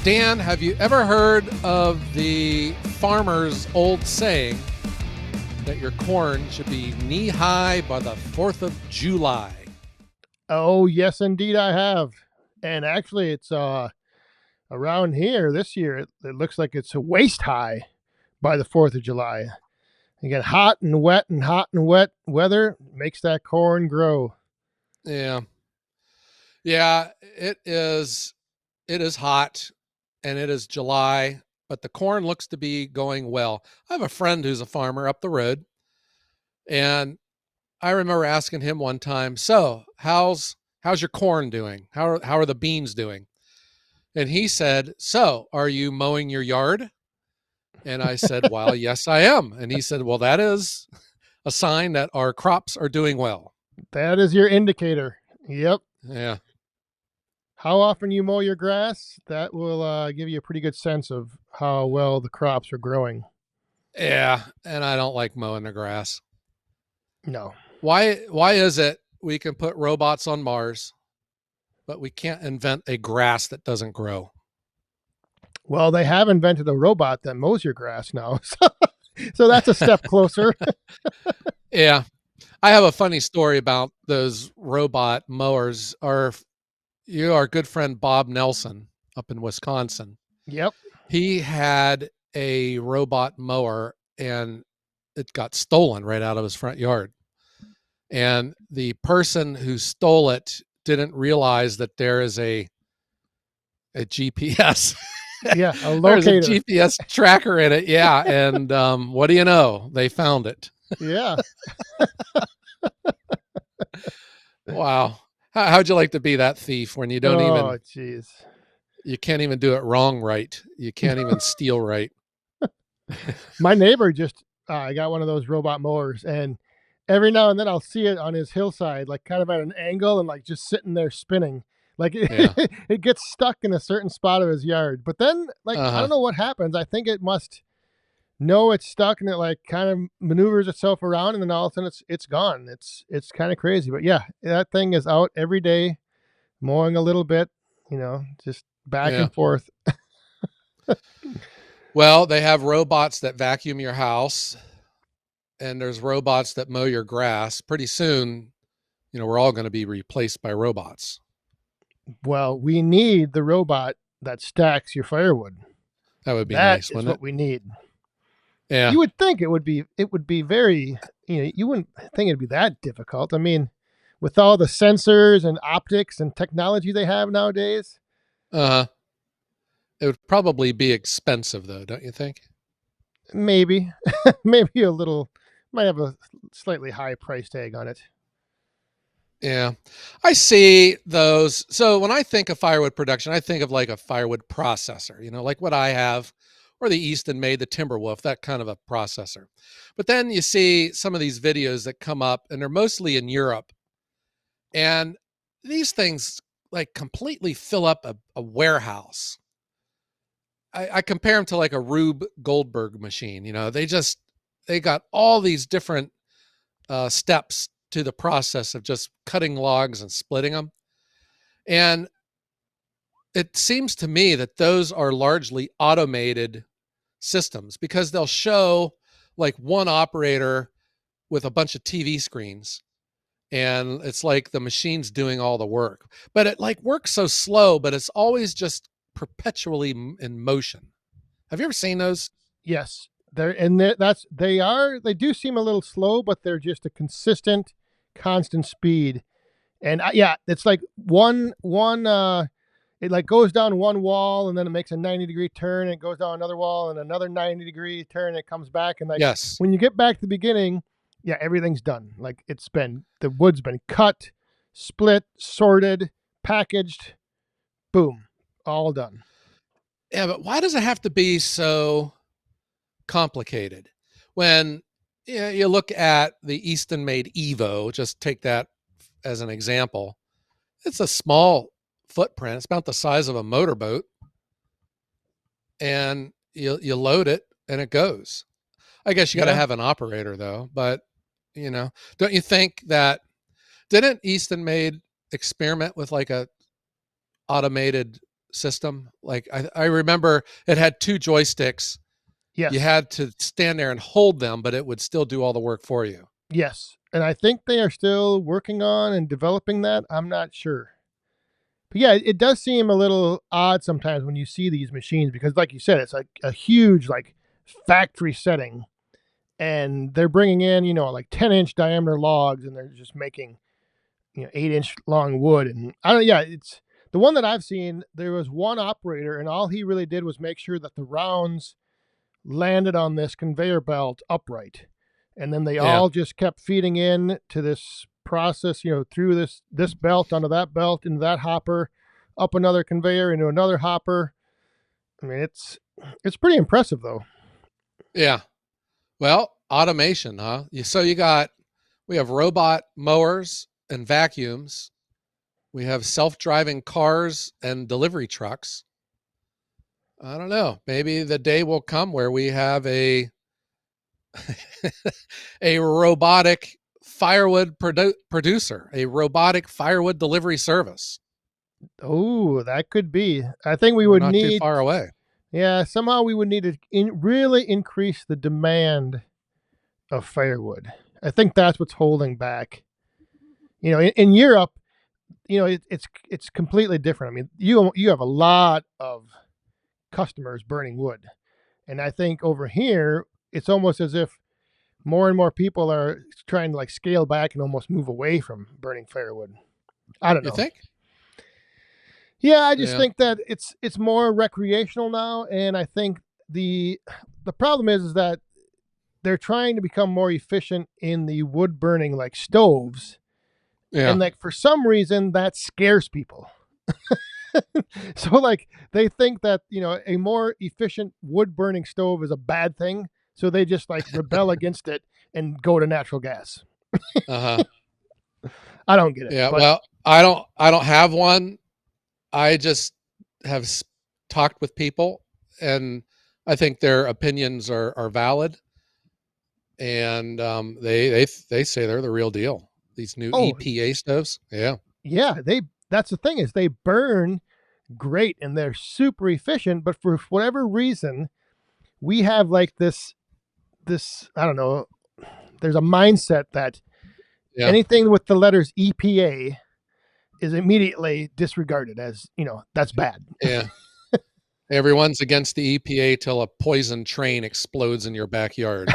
Dan, have you ever heard of the farmer's old saying that your corn should be knee-high by the 4th of July? Oh, yes, indeed, I have. And actually, it's around here this year. It looks like it's waist high by the 4th of July. You get hot and wet weather makes that corn grow. Yeah. Yeah, it is. It is hot and it is July, but the corn looks to be going well. I have a friend who's a farmer up the road, and I remember asking him one time, "So, how's your corn doing? How are the beans doing?" And he said, "So, are you mowing your yard?" And I said, "Well, yes, I am." And he said, "Well, that is a sign that our crops are doing well." That is your indicator. Yep. Yeah. How often you mow your grass, that will give you a pretty good sense of how well the crops are growing. Yeah. And I don't like mowing the grass. No. Why is it we can put robots on Mars, but we can't invent a grass that doesn't grow? Well, they have invented a robot that mows your grass now. So that's a step closer. Yeah. I have a funny story about those robot mowers. Our good friend Bob Nelson up in Wisconsin, Yep. he had a robot mower and it got stolen right out of his front yard. And the person who stole it didn't realize that there is a GPS. Yeah, a There's a locator. GPS tracker in it. Yeah. And what do you know? They found it. Yeah. Wow. How'd you like to be that thief when Oh, jeez. you can't even do it wrong right? You can't even steal right. My neighbor just got one of those robot mowers, and every now and then I'll see it on his hillside, like kind of at an angle and like just sitting there spinning. Like Yeah. it gets stuck in a certain spot of his yard. But then, like, Uh I huh. don't know what happens. I think it must know it's stuck and it like kind of maneuvers itself around, and then all of a sudden it's gone. It's kind of crazy. But yeah, that thing is out every day mowing a little bit, just back Yeah. and forth. Well, they have robots that vacuum your house, and there's robots that mow your grass. Pretty soon, we're all going to be replaced by robots. Well, we need the robot that stacks your firewood. That would be That nice, is wouldn't what it? we need. Yeah. You would think it would be very, you wouldn't think it'd be that difficult. I mean, with all the sensors and optics and technology they have nowadays, Uh huh. It would probably be expensive, though, don't you think? maybe maybe a little might have a slightly high price tag on it. Yeah. I see those. So when I think of firewood production, I think of like a firewood processor, like what I have, or the Easton made, the Timberwolf, that kind of a processor. But then you see some of these videos that come up, and they're mostly in Europe. And these things like completely fill up a warehouse. I compare them to like a Rube Goldberg machine. They got all these different steps to the process of just cutting logs and splitting them. And it seems to me that those are largely automated systems because they'll show like one operator with a bunch of TV screens, and it's like the machine's doing all the work. But it like works so slow, but it's always just perpetually in motion. Have you ever seen those? Yes, they do seem a little slow, but they're just a consistent, constant speed. And yeah, it's like one it like goes down one wall and then it makes a 90-degree turn and it goes down another wall and another 90-degree turn and it comes back, and like Yes. when you get back to the beginning, yeah, everything's done. Like the wood's been cut, split, sorted, packaged, boom, all done. Yeah, but why does it have to be so complicated? When you look at the Easton made Evo, just take that as an example. It's a small footprint. It's about the size of a motorboat, and you load it and it goes. I guess you got to Yeah. have an operator though, but don't you think that didn't Easton made experiment with like a automated system. Like I remember it had two joysticks. You Yes. had to stand there and hold them, but it would still do all the work for you. Yes. And I think they are still working on and developing that. I'm not sure. But yeah, it does seem a little odd sometimes when you see these machines because, like you said, it's like a huge, like, factory setting. And they're bringing in, like 10-inch diameter logs and they're just making, 8-inch long wood. And I don't, yeah, it's the one that I've seen. There was one operator, and all he really did was make sure that the rounds landed on this conveyor belt upright, and then they Yeah. all just kept feeding in to this process, through this belt onto that belt into that hopper, up another conveyor into another hopper. I mean, it's pretty impressive though. Yeah. Well, automation, huh? So we have robot mowers and vacuums. We have self-driving cars and delivery trucks. I don't know. Maybe the day will come where we have a a robotic firewood producer, a robotic firewood delivery service. Oh, that could be. I think we We're would not too need, far away. yeah, somehow we would need to really increase the demand of firewood. I think that's what's holding back. In Europe, it's completely different. I mean, you have a lot of customers burning wood, and I think over here it's almost as if more and more people are trying to like scale back and almost move away from burning firewood. I don't You know. think? Yeah, I just Yeah. think that it's more recreational now, and I think the problem is that they're trying to become more efficient in the wood burning like stoves, Yeah. and like for some reason that scares people. So like they think that a more efficient wood burning stove is a bad thing, so they just like rebel against it and go to natural gas. Uh-huh. I don't get it, Yeah. but Well, I don't have one. I just have talked with people, and I think their opinions are valid, and they say they're the real deal. These new oh EPA stoves. Yeah. yeah, that's the thing is they burn great and they're super efficient, but for whatever reason we have like this I don't know, there's a mindset that Yeah. anything with the letters EPA is immediately disregarded as, that's bad. Yeah. Everyone's against the EPA till a poison train explodes in your backyard.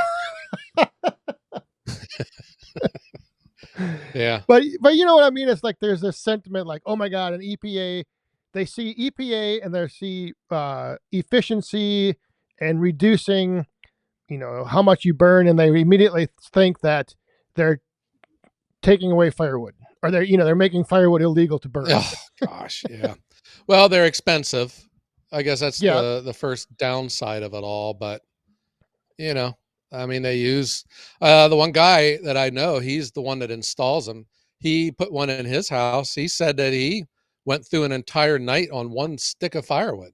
Yeah. But you know what I mean? It's like there's this sentiment like, oh my God, an EPA, they see EPA and they see efficiency and reducing, how much you burn, and they immediately think that they're taking away firewood, or they're making firewood illegal to burn. Oh gosh. Yeah. Well, they're expensive. I guess that's Yeah. the first downside of it all. But you know, I mean, they use the one guy that I know. He's the one that installs them. He put one in his house. He said that he went through an entire night on one stick of firewood.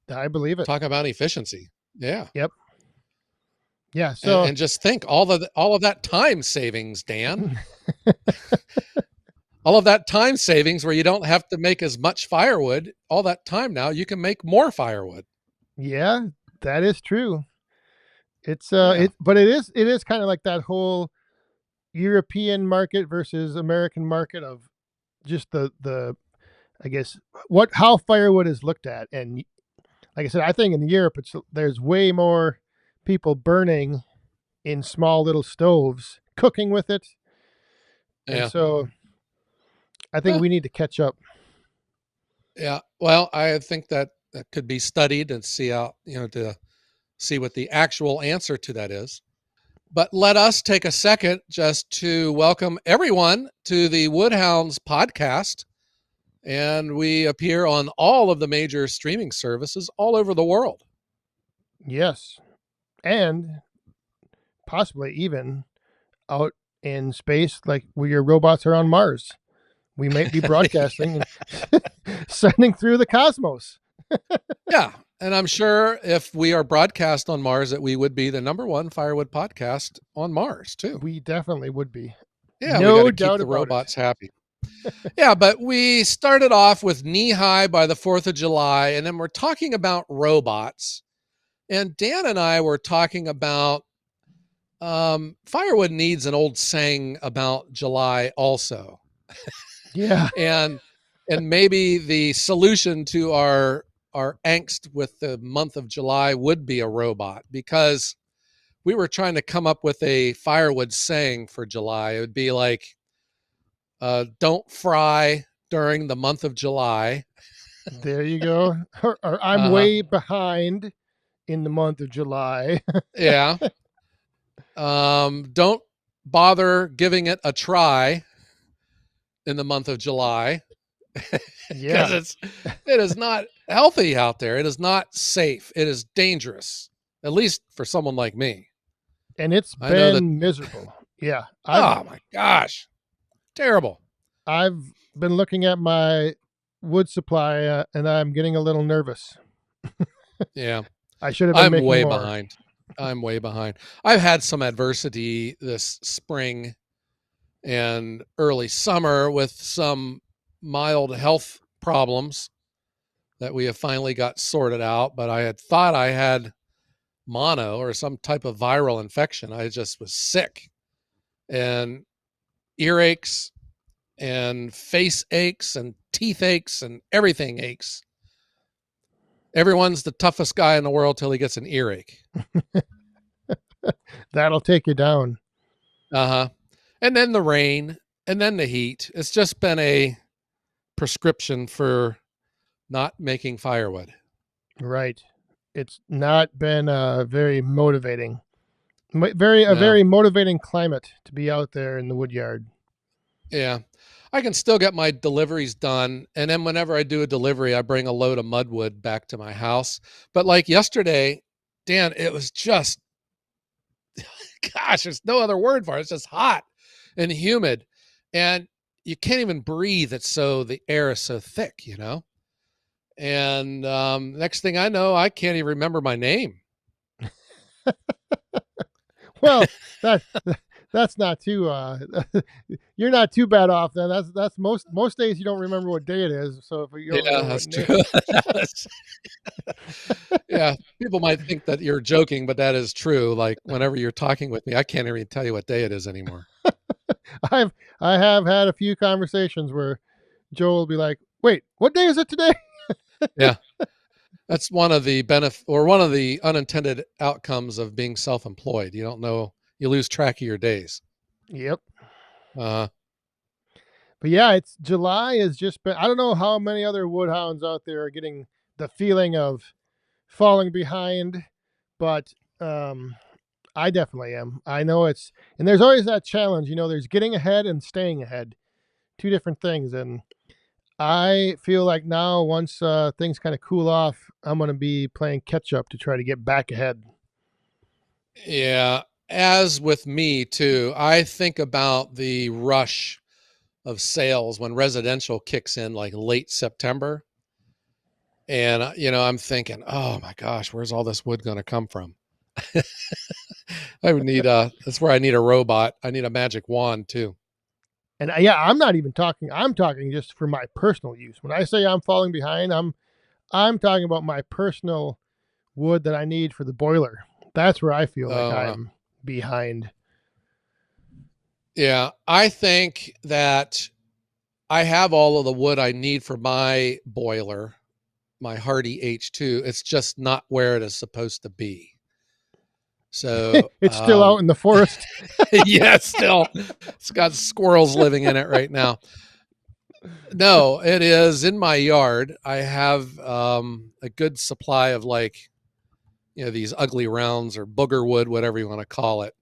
I believe it. Talk about efficiency. Yeah. Yep. Yeah. And, So and just think all of that time savings, Dan. All of that time savings where you don't have to make as much firewood. All that time now you can make more firewood. yeah, that is true. It's Yeah. but it is kind of like that whole European market versus American market of just the I guess what how firewood is looked at. And like I said, I think in Europe there's way more people burning in small little stoves, cooking with it. And Yeah. so I think Well, we need to catch up. yeah. Well, I think that could be studied and see out, to see what the actual answer to that is. But let us take a second just to welcome everyone to the Wood Hounds podcast. And we appear on all of the major streaming services all over the world. Yes. And possibly even out in space, like where your robots are on Mars. We might be broadcasting and sending through the cosmos. Yeah. And I'm sure if we are broadcast on Mars, that we would be the number one firewood podcast on Mars, too. We definitely would be. Yeah, we got No to keep doubt the about it. robots happy. Yeah, but we started off with knee high by the 4th of July, and then we're talking about robots. And Dan and I were talking about firewood needs an old saying about July also. Yeah, And maybe the solution to our angst with the month of July would be a robot, because we were trying to come up with a firewood saying for July. It would be like, don't fry during the month of July. there you go. Or I'm Uh-huh. way behind in the month of July. Yeah. Don't bother giving it a try in the month of July, because Yeah, it is not healthy out there. It is not safe. It is dangerous, at least for someone like me. and it's I know that. been miserable. Yeah, Oh my gosh, terrible. I've been looking at my wood supply, and I'm getting a little nervous. Yeah, I should have been I'm making way more. behind. I'm way behind. I've had some adversity this spring and early summer with some mild health problems that we have finally got sorted out. But I had thought I had mono or some type of viral infection. I just was sick, and earaches and face aches and teeth aches and everything aches. Everyone's the toughest guy in the world till he gets an earache. That'll take you down. Uh-huh. And then the rain, and then the heat. It's just been a prescription for not making firewood. Right. It's not been very motivating. A No. very motivating climate to be out there in the wood yard. Yeah. I can still get my deliveries done. And then whenever I do a delivery, I bring a load of mudwood back to my house. But like yesterday, Dan, it was just, gosh, there's no other word for it. It's just hot and humid. And you can't even breathe. It's so, the air is so thick, you know? And next thing I know, I can't even remember my name. Well, that that's not too you're not too bad off then. That's most days you don't remember what day it is. So if you don't Yeah, remember what that's name, true. Yeah, people might think that you're joking, but that is true. Like whenever you're talking with me, I can't even tell you what day it is anymore. I've I have had a few conversations where Joe will be like, "Wait, what day is it today?" Yeah, that's one of the benefit or one of the unintended outcomes of being self-employed. You don't know, you lose track of your days. Yep. Uh, But yeah, it's July has just been. I don't know how many other woodhounds out there are getting the feeling of falling behind, but I definitely am. I know it's, and there's always that challenge. There's getting ahead and staying ahead, two different things. And I feel like now, once things kind of cool off, I'm going to be playing catch up to try to get back ahead. yeah, as with me too, I think about the rush of sales when residential kicks in like late September. And, I'm thinking, oh my gosh, where's all this wood going to come from? I would need that's where I need a robot. I need a magic wand too. And yeah, I'm not even talking. I'm talking just for my personal use. When I say I'm falling behind, I'm talking about my personal wood that I need for the boiler. That's where I feel like Uh, I'm behind. yeah, I think that I have all of the wood I need for my boiler, my Hardy H2. It's just not where it is supposed to be. So, It's still out in the forest. yeah, still, it's got squirrels living in it right now. No, it is in my yard. I have a good supply of like, these ugly rounds or booger wood, whatever you want to call it,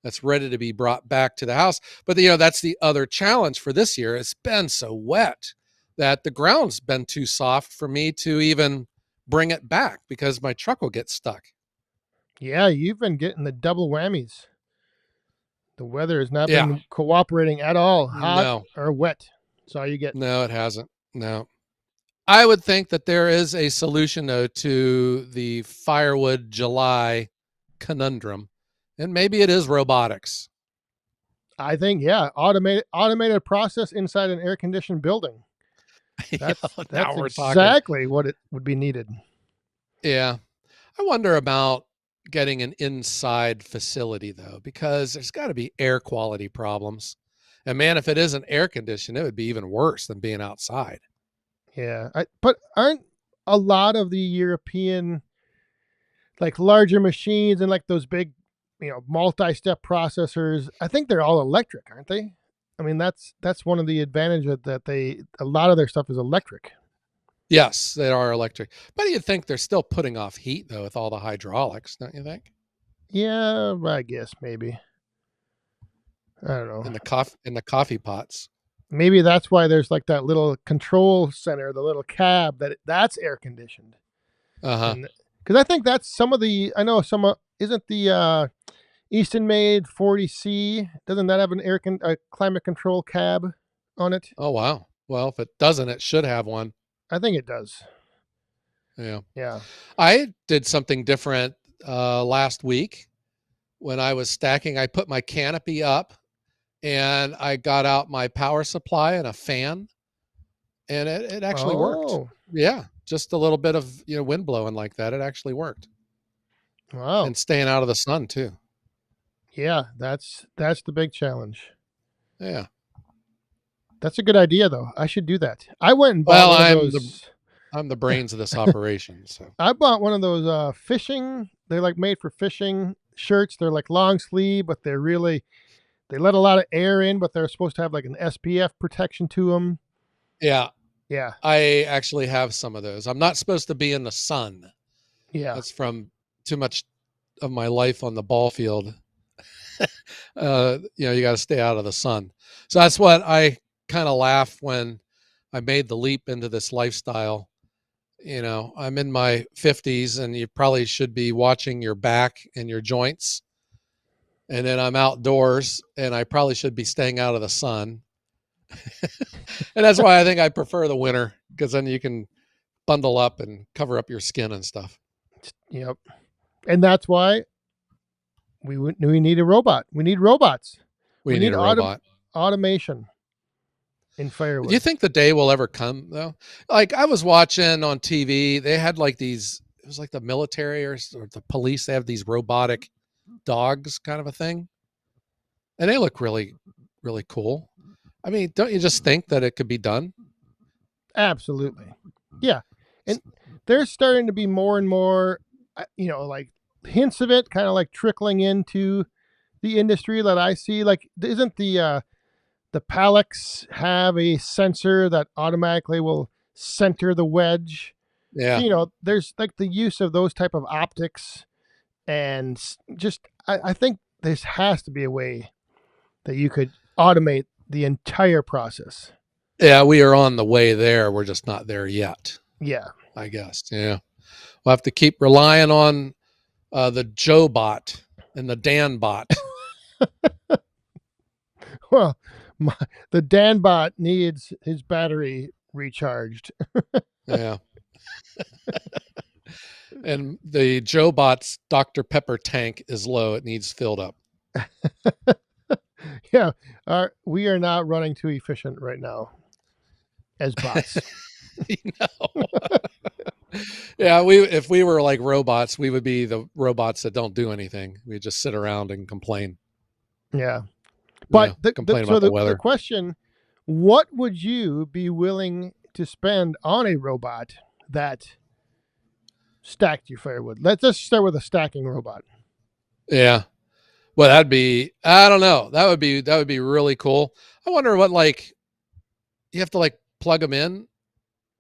that's ready to be brought back to the house. But that's the other challenge for this year. It's been so wet that the ground's been too soft for me to even bring it back because my truck will get stuck. Yeah, you've been getting the double whammies. The weather has not Yeah. been cooperating at all, hot No, or wet. That's all you get. no, it hasn't. No. I would think that there is a solution though to the firewood July conundrum, and maybe it is robotics. I think, yeah, automated process inside an air conditioned building. Yeah, That's now we're talking. exactly what it would be needed. Yeah. I wonder about getting an inside facility though, because there's got to be air quality problems. And man, if it isn't air conditioned, it would be even worse than being outside. Yeah, but aren't a lot of the European, like, larger machines and like those big, multi-step processors? I think they're all electric, aren't they? I mean, that's one of the advantages that a lot of their stuff is electric. Yes, they are electric. But you'd think they're still putting off heat though with all the hydraulics, don't you think? Yeah, I guess maybe. I don't know. In the coffee pots. Maybe that's why there's like that little control center, the little cab that's air conditioned. Uh-huh. And because I think that's some of the, I know some isn't the Easton made 40C, doesn't that have a climate control cab on it? Oh wow. Well, if it doesn't, it should have one. I think it does. Yeah. Yeah. I did something different last week when I was stacking. I put my canopy up and I got out my power supply and a fan, and it actually worked. Oh, Yeah, just a little bit of wind blowing like that. It actually worked, wow. and staying out of the sun too. Yeah, that's the big challenge. Yeah. That's a good idea though. I should do that. I went and bought Well, one of those. I'm the brains of this operation. So I bought one of those fishing. They're like made for fishing shirts. They're like long sleeve, but they let a lot of air in, but they're supposed to have like an SPF protection to them. yeah, Yeah, I actually have some of those. I'm not supposed to be in the sun. yeah. That's from too much of my life on the ball field. You got to stay out of the sun. So that's what I kind of laugh when I made the leap into this lifestyle. I'm in my 50s and you probably should be watching your back and your joints. And then I'm outdoors and I probably should be staying out of the sun. And that's why I think I prefer the winter, because then you can bundle up and cover up your skin and stuff. Yep. And that's why we need a robot. We need robots. We need a robot. Automation in Do you firewood. think the day will ever come though? Like I was watching on TV, they had like these. It was like the military or the police. They have these robotic dogs, kind of a thing, and they look really, really cool. I mean, don't you just think that it could be done? Absolutely. Yeah. And there's starting to be more and more, like hints of it kind of like trickling into the industry that I see. Like, isn't the Palex have a sensor that automatically will center the wedge? So, Yeah, there's like the use of those type of optics, and just I think this has to be a way that you could automate the entire process. yeah. We are on the way there. We're just not there yet, Yeah. I guess. Yeah, we'll have to keep relying on the Joe bot and the Dan bot. Well, my, the Danbot needs his battery recharged. Yeah. And the Joe bot's Dr. Pepper tank is low. It needs filled up. Yeah, we are not running too efficient right now as bots. No. Yeah, if we were like robots, we would be the robots that don't do anything. We just sit around and complain. Yeah, but Complain about the the weather. question: what would you be willing to spend on a robot that stacked your firewood? Let's just start with a stacking robot. Yeah. Well, that'd be, I don't know. That would be really cool. I wonder what, like, you have to like plug them in.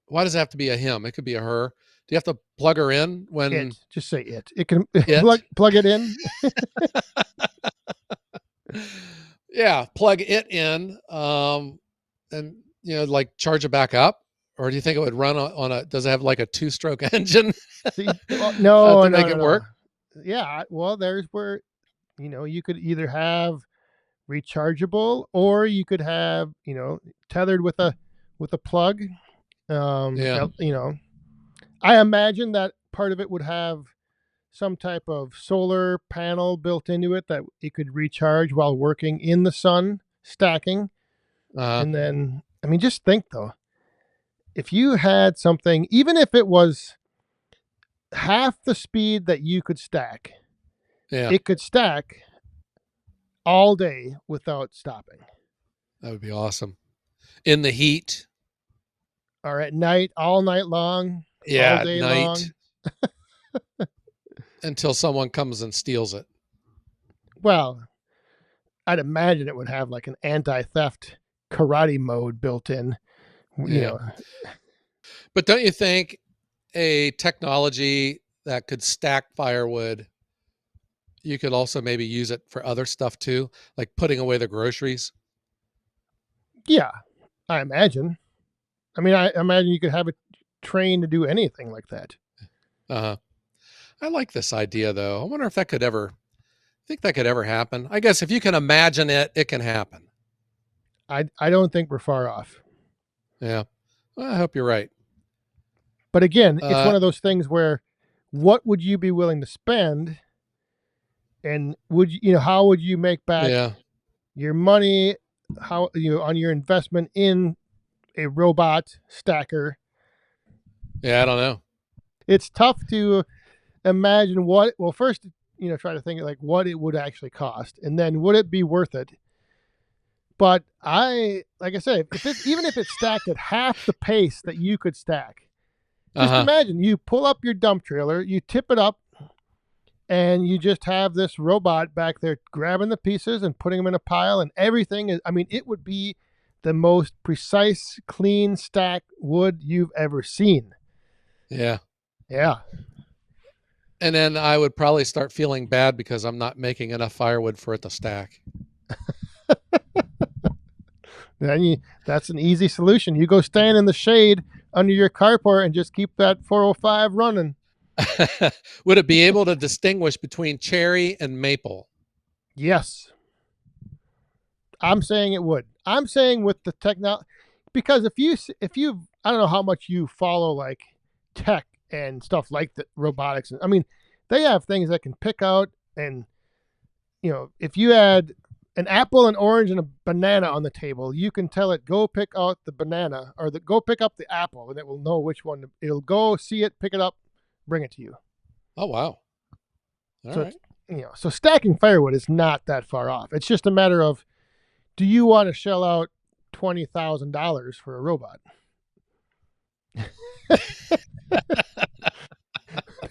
Why does it have to be a him? It could be a her. Do you have to plug her in when Just say it. It can it? plug it in. Yeah, plug it in, and like charge it back up, or do you think it would run on a? Does it have like a two-stroke engine See, well, no, to no, make no, it no. work? Yeah, well, there's where you could either have rechargeable, or you could have tethered with a plug. Yeah, I imagine that part of it would have some type of solar panel built into it that it could recharge while working in the sun, stacking. Uh, And then, I mean, just think though, if you had something, even if it was half the speed that you could stack, yeah, it could stack all day without stopping. that would be awesome. In the heat, Or at night, all night long, all yeah, at day night long. until someone comes and steals it. Well, I'd imagine it would have like an anti-theft karate mode built in. You Yeah. know, But don't you think a technology that could stack firewood, you could also maybe use it for other stuff too, like putting away the groceries? yeah, I imagine. I mean, I imagine you could have it trained to do anything like that. Uh-huh. I like this idea though. I wonder if that could ever think that could ever happen. I guess if you can imagine it, it can happen. I don't think we're far off. Yeah. Well, I hope you're right. But again, it's Uh one of those things where what would you be willing to spend, and would you know how would you make back yeah. your money, how on your investment in a robot stacker? Yeah, I don't know. It's tough to imagine what, well, first, try to think like what it would actually cost, and then would it be worth it? But like I said, even if it stacked at half the pace that you could stack, just Uh-huh. imagine you pull up your dump trailer, you tip it up, and you just have this robot back there grabbing the pieces and putting them in a pile, and everything is, I mean, it would be the most precise, clean stacked wood you've ever seen. Yeah. Yeah. And then I would probably start feeling bad because I'm not making enough firewood for it to stack. That's an easy solution. You go stand in the shade under your carport and just keep that 405 running. Would it be able to distinguish between cherry and maple? Yes. I'm saying it would. I'm saying with the technology, because if you I don't know how much you follow like tech and stuff like the robotics. I mean, they have things that can pick out, and if you had an apple, an orange, and a banana on the table, you can tell it go pick out the banana, or go pick up the apple, and it will know which one. It'll go see it, pick it up, bring it to you. Oh wow. All So right. it's, so stacking firewood is not that far off. It's just a matter of, do you want to shell out $20,000 for a robot?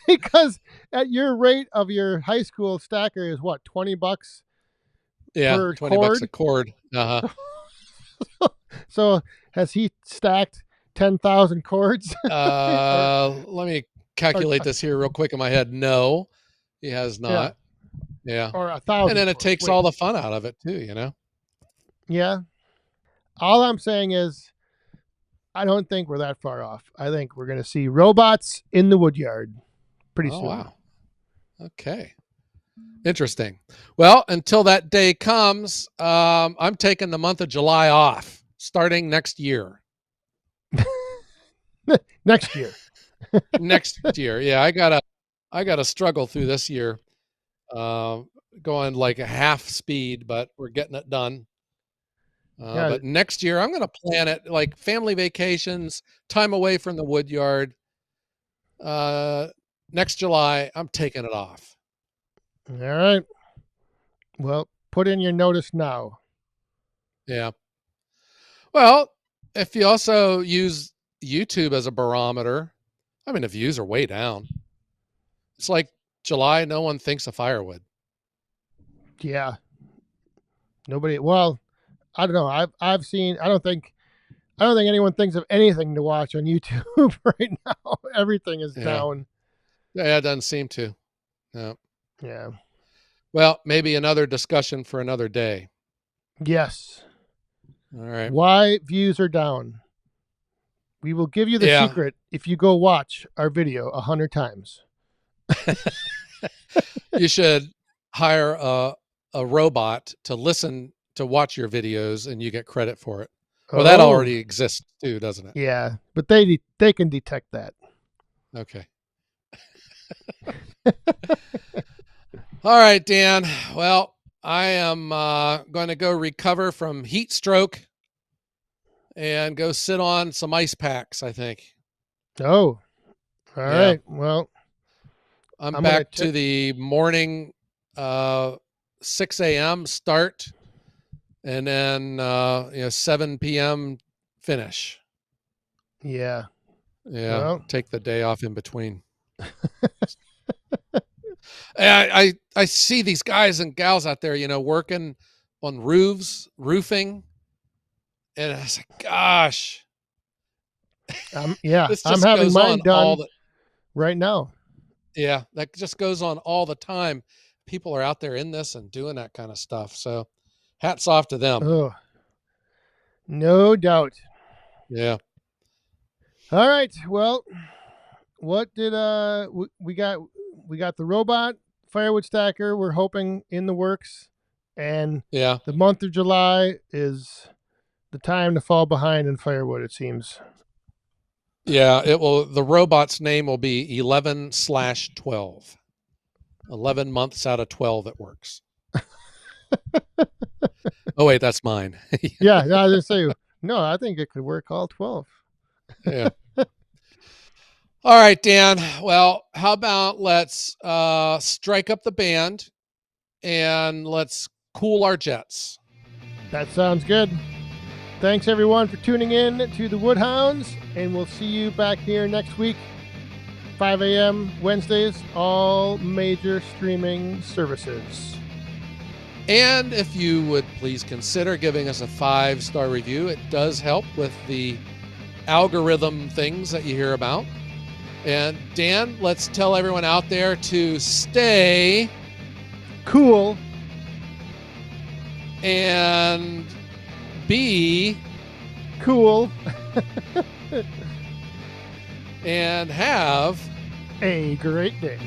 Because at your rate of your high school stacker is what, $20 Yeah, per 20 bucks a cord? cord. Uh-huh. So has he stacked 10,000 cords? or, Let me or calculate this here real quick in my head. No, he has yeah, not. Yeah. or a And thousand then it cords. takes all the fun out of it too. Yeah. All I'm saying is, I don't think we're that far off. I think we're going to see robots in the woodyard pretty Oh soon. wow. Okay. Interesting. Well, until that day comes, I'm taking the month of July off starting next year. Next year. Next year. Yeah, I gotta struggle through this year. Going like a half speed, but we're getting it done. Yeah. But next year, I'm going to plan it like family vacations, time away from the wood yard. Uh, Next July, I'm taking it off. All right. Well, put in your notice now. Yeah. Well, if you also use YouTube as a barometer, I mean, the views are way down. It's like July, no one thinks of firewood. Yeah. Nobody. Well, I don't know. I've seen. I don't think anyone thinks of anything to watch on YouTube right now. Everything is Yeah. down. Yeah, it doesn't seem to. No. Yeah. Well, maybe another discussion for another day. Yes. All right. Why views are down. We will give you the Yeah. secret if you go watch our video 100 times. You should hire a robot to listen to watch your videos and you get credit for it. Well, that Oh, already exists too, doesn't it? yeah, but they can detect that. Okay. All right, Dan. Well, I am going to go recover from heat stroke and go sit on some ice packs, I think. Oh, all Yeah. right. Well, I'm I'm gonna back check. to the morning 6 a.m. start and then 7 p.m. finish. Yeah. Yeah, Well, take the day off in between. I see these guys and gals out there, working on roofs, roofing, and I was like, gosh, yeah, this I'm just having goes on mine all done the right now. yeah, that just goes on all the time. People are out there in this and doing that kind of stuff. So, hats off to them. Oh, no doubt. Yeah, All right. Well, what did we got? We got the robot firewood stacker. We're hoping in the works, and yeah, the month of July is the time to fall behind in firewood. It seems. yeah. It will. The robot's name will be 11/12. 11 months out of 12 it works. Oh wait, that's mine. Yeah, I was gonna say no. I think it could work all 12. Yeah. All right, Dan. Well, how about let's strike up the band and let's cool our jets. That sounds good. Thanks everyone for tuning in to the Wood Hounds, and we'll see you back here next week, 5 a.m. Wednesdays, all major streaming services. And if you would please consider giving us a 5-star review, it does help with the algorithm things that you hear about. And Dan, let's tell everyone out there to stay Cool. and be Cool. and have A great day.